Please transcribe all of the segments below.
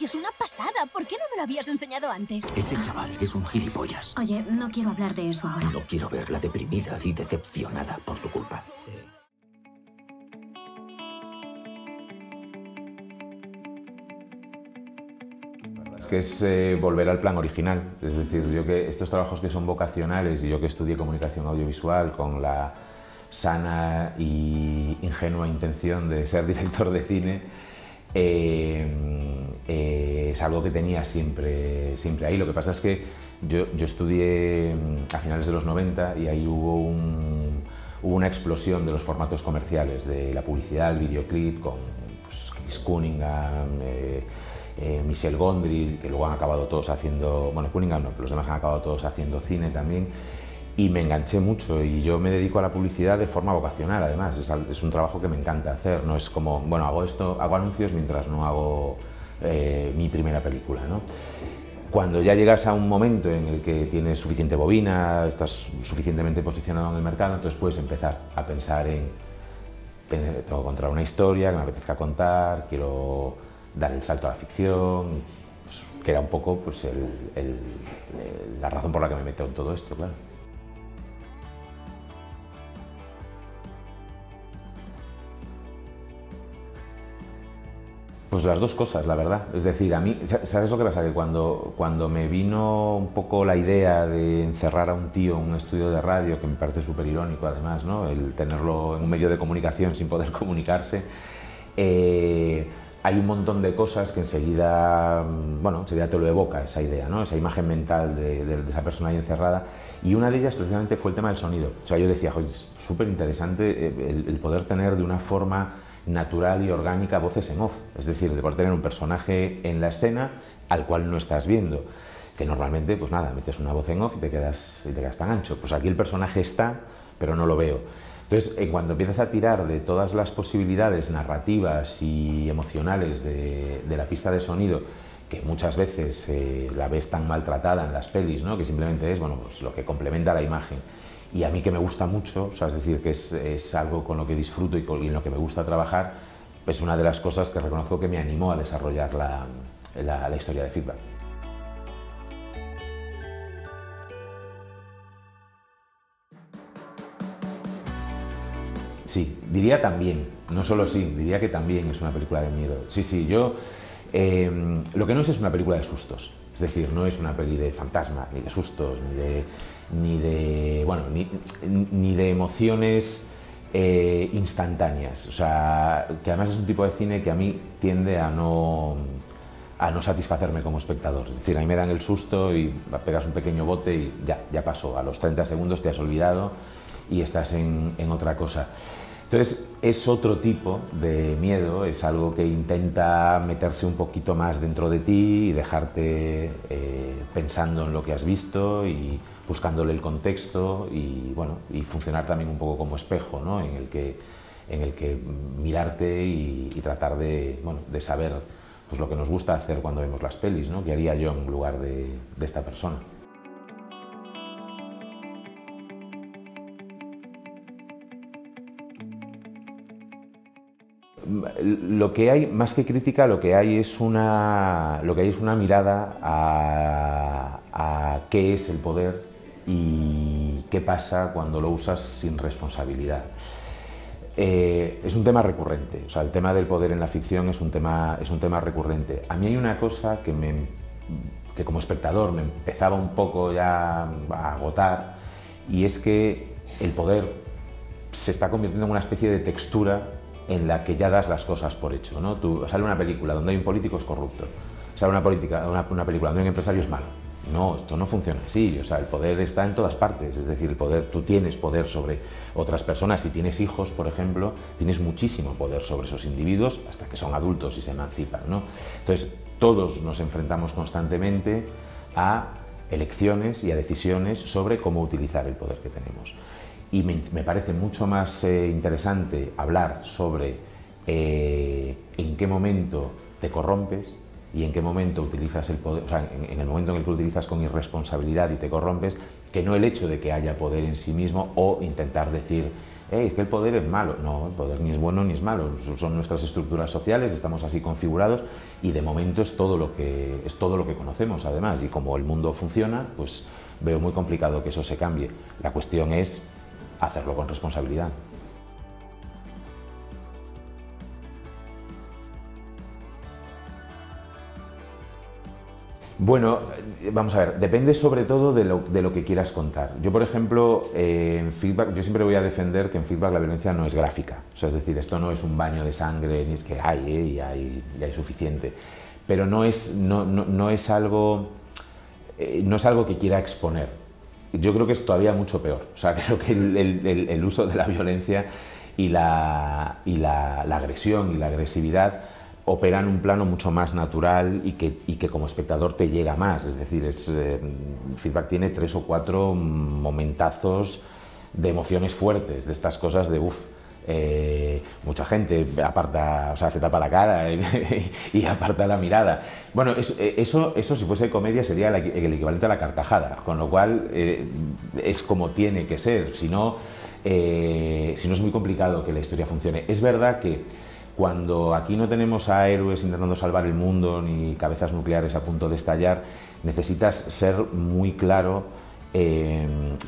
sitio es una pasada. ¿Por qué no me lo habías enseñado antes? Ese chaval es un gilipollas. Oye, no quiero hablar de eso ahora. No quiero verla deprimida y decepcionada por tu culpa. Sí. Que es volver al plan original, es decir, yo que estos trabajos que son vocacionales y yo que estudié comunicación audiovisual con la sana y ingenua intención de ser director de cine, es algo que tenía siempre ahí. Lo que pasa es que yo estudié a finales de los 90 y ahí hubo una explosión de los formatos comerciales, de la publicidad, el videoclip, con pues, Chris Cunningham, Michel Gondry, que luego han acabado todos haciendo, bueno, Cunningham no, pero los demás han acabado todos haciendo cine también, y me enganché mucho y yo me dedico a la publicidad de forma vocacional, además, es un trabajo que me encanta hacer, no es como, bueno, hago anuncios mientras no hago mi primera película, ¿no? Cuando ya llegas a un momento en el que tienes suficiente bobina, estás suficientemente posicionado en el mercado, entonces puedes empezar a pensar en, tengo que contar una historia que me apetezca contar, quiero dar el salto a la ficción, pues, que era un poco pues, la razón por la que me meto en todo esto, claro. Pues las dos cosas, la verdad. Es decir, a mí, ¿sabes lo que pasa? Que cuando me vino un poco la idea de encerrar a un tío en un estudio de radio, que me parece súper irónico además, ¿no? El tenerlo en un medio de comunicación sin poder comunicarse, hay un montón de cosas que enseguida te lo evoca esa idea, ¿no? Esa imagen mental de esa persona ahí encerrada. Y una de ellas precisamente fue el tema del sonido. O sea, yo decía, es súper interesante el poder tener de una forma natural y orgánica voces en off, es decir, de poder tener un personaje en la escena al cual no estás viendo, que normalmente, pues nada, metes una voz en off y te quedas tan ancho. Pues aquí el personaje está, pero no lo veo. Entonces, en cuanto empiezas a tirar de todas las posibilidades narrativas y emocionales de la pista de sonido, que muchas veces la ves tan maltratada en las pelis, ¿no? Que simplemente es pues lo que complementa la imagen, y a mí que me gusta mucho, o sea, es decir, que es algo con lo que disfruto y en lo que me gusta trabajar, es una de las cosas que reconozco que me animó a desarrollar la historia de Feedback. Sí, diría también, no solo sí, diría que también es una película de miedo. Sí, yo... lo que no es una película de sustos, es decir, no es una peli de fantasmas, ni de sustos, ni de emociones instantáneas. O sea, que además es un tipo de cine que a mí tiende a no satisfacerme como espectador. Es decir, a mí me dan el susto y pegas un pequeño bote y ya pasó. A los 30 segundos te has olvidado y estás en otra cosa. Entonces, es otro tipo de miedo, es algo que intenta meterse un poquito más dentro de ti y dejarte pensando en lo que has visto y buscándole el contexto y funcionar también un poco como espejo, ¿no? en el que mirarte y tratar de saber pues, lo que nos gusta hacer cuando vemos las pelis, ¿no? ¿Qué haría yo en lugar de esta persona? Lo que hay, más que crítica, lo que hay es una mirada a qué es el poder y qué pasa cuando lo usas sin responsabilidad. Es un tema recurrente, o sea, el tema del poder en la ficción es un tema recurrente. A mí hay una cosa que como espectador me empezaba un poco ya a agotar, y es que el poder se está convirtiendo en una especie de textura en la que ya das las cosas por hecho, ¿no? Sale una película donde hay un político es corrupto, sale una película donde hay un empresario es malo. No, esto no funciona así, o sea, el poder está en todas partes, es decir, tú tienes poder sobre otras personas. Si tienes hijos, por ejemplo, tienes muchísimo poder sobre esos individuos hasta que son adultos y se emancipan, ¿no? Entonces, todos nos enfrentamos constantemente a elecciones y a decisiones sobre cómo utilizar el poder que tenemos. Y me parece mucho más interesante hablar sobre en qué momento te corrompes y en qué momento utilizas el poder, o sea, en el momento en el que lo utilizas con irresponsabilidad y te corrompes, que no el hecho de que haya poder en sí mismo o intentar decir es que el poder es malo. No, el poder ni es bueno ni es malo, son nuestras estructuras sociales, estamos así configurados y de momento es todo lo que conocemos además, y como el mundo funciona, pues veo muy complicado que eso se cambie. La cuestión es hacerlo con responsabilidad. Bueno, vamos a ver, depende sobre todo de lo que quieras contar. Yo, por ejemplo, en Feedback, yo siempre voy a defender que en Feedback la violencia no es gráfica. O sea, es decir, esto no es un baño de sangre, ni que hay, y hay suficiente. Pero no es algo que quiera exponer. Yo creo que es todavía mucho peor. O sea, creo que el uso de la violencia y la agresión y la agresividad opera en un plano mucho más natural y que como espectador te llega más. Es decir, Feedback tiene 3 o 4 momentazos de emociones fuertes, de estas cosas de mucha gente aparta, o sea, se tapa la cara y aparta la mirada. Bueno, eso si fuese comedia sería el equivalente a la carcajada, con lo cual es como tiene que ser, si no es muy complicado que la historia funcione. Es verdad que cuando aquí no tenemos a héroes intentando salvar el mundo ni cabezas nucleares a punto de estallar, necesitas ser muy claro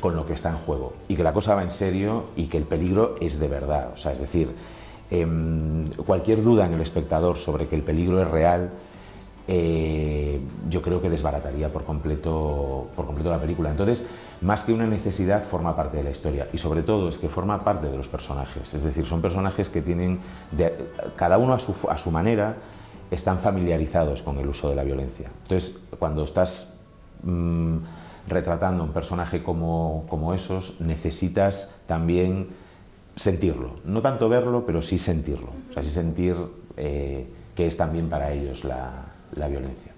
con lo que está en juego y que la cosa va en serio y que el peligro es de verdad. O sea, es decir, cualquier duda en el espectador sobre que el peligro es real, yo creo que desbarataría por completo la película. Entonces, más que una necesidad, forma parte de la historia y sobre todo es que forma parte de los personajes. Es decir, son personajes que tienen, cada uno a su manera, están familiarizados con el uso de la violencia. Entonces, cuando estás retratando un personaje como esos, necesitas también sentirlo. No tanto verlo, pero sí sentirlo. O sea, sí sentir que es también para ellos la violencia.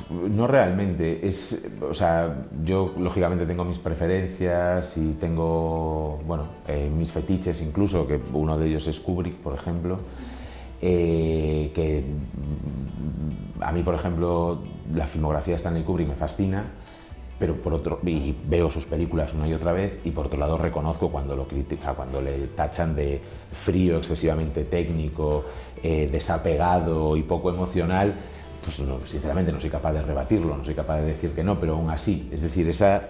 No realmente, o sea, yo lógicamente tengo mis preferencias y tengo, bueno, mis fetiches incluso, que uno de ellos es Kubrick, por ejemplo, que a mí, por ejemplo, la filmografía de Stanley Kubrick me fascina, pero y veo sus películas una y otra vez, y por otro lado reconozco cuando lo critico, o sea, cuando le tachan de frío, excesivamente técnico, desapegado y poco emocional, pues no, sinceramente no soy capaz de rebatirlo, no soy capaz de decir que no, pero aún así, es decir, esa,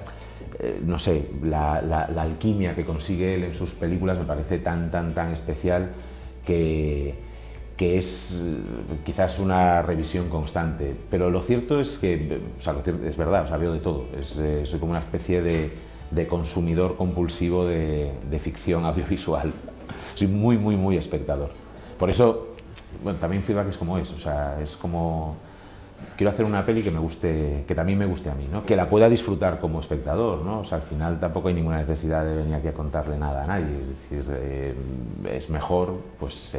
no sé, la alquimia que consigue él en sus películas me parece tan especial que es quizás una revisión constante, pero lo cierto es que, o sea, es verdad, o sea, veo de todo, soy como una especie de consumidor compulsivo de ficción audiovisual, soy muy espectador, por eso, bueno, también Feedback es como o sea, es como, quiero hacer una peli que me guste, que también me guste a mí, ¿no? Que la pueda disfrutar como espectador, ¿no? O sea, al final tampoco hay ninguna necesidad de venir aquí a contarle nada a nadie, es decir, es mejor, pues,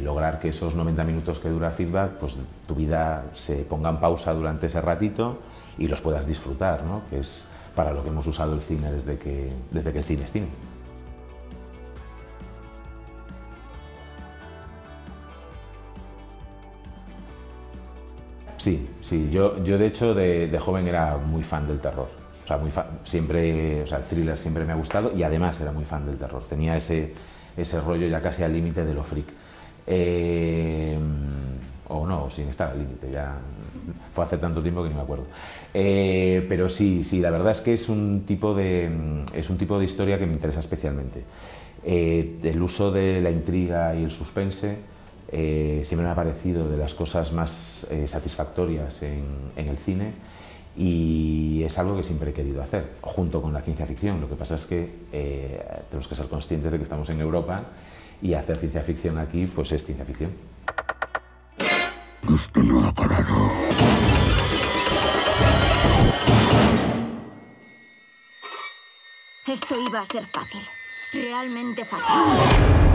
lograr que esos 90 minutos que dura Feedback, pues tu vida se ponga en pausa durante ese ratito y los puedas disfrutar, ¿no? Que es para lo que hemos usado el cine desde que el cine es cine. Sí, yo de hecho de joven era muy fan del terror. O sea, siempre, o sea, el thriller siempre me ha gustado y además era muy fan del terror. Tenía ese rollo ya casi al límite de lo freak. O no, sin estar al límite, ya fue hace tanto tiempo que ni me acuerdo. Pero sí, la verdad es que es un tipo de historia que me interesa especialmente. El uso de la intriga y el suspense siempre me ha parecido de las cosas más satisfactorias en el cine y es algo que siempre he querido hacer, junto con la ciencia ficción. Lo que pasa es que tenemos que ser conscientes de que estamos en Europa y hacer ciencia ficción aquí pues es ciencia ficción. Esto no acabará. Esto iba a ser fácil, realmente fácil.